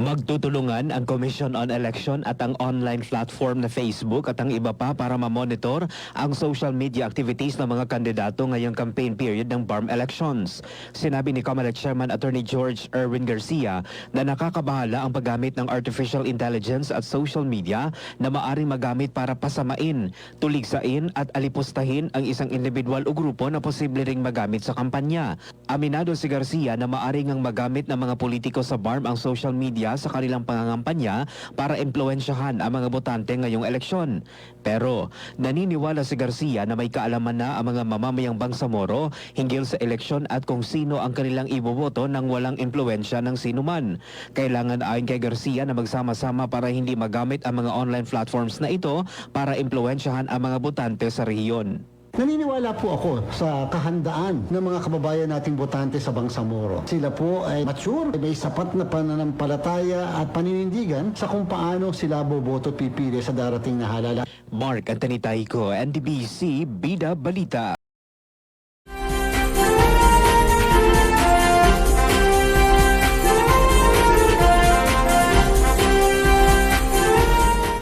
Magtutulungan ang Commission on Election at ang online platform na Facebook at ang iba pa para ma-monitor ang social media activities ng mga kandidato ngayong campaign period ng BARM elections. Sinabi ni COMELEC Chairman Attorney George Erwin Garcia na nakakabahala ang paggamit ng artificial intelligence at social media na maaring magamit para pasamain, tuligsain at alipustahin ang isang individual o grupo na posible ring magamit sa kampanya. Aminado si Garcia na maaring ang magamit ng mga politiko sa BARM ang social media sa kanilang pangangampanya para impluwensyahan ang mga botante ngayong eleksyon. Pero naniniwala si Garcia na may kaalaman na ang mga mamamayang Bangsamoro hinggil sa eleksyon at kung sino ang kanilang iboboto nang walang impluwensya ng sinuman. Kailangan ayon kay Garcia na magsama-sama para hindi magamit ang mga online platforms na ito para impluwensyahan ang mga botante sa rehiyon. Naniniwala po ako sa kahandaan ng mga kababayan nating botante sa Bangsamoro. Sila po ay mature, may sapat na pananampalataya at paninindigan sa kung paano sila boboto pipili sa darating na halalan. Mark Anthony Taico, NTBC, Bida Balita.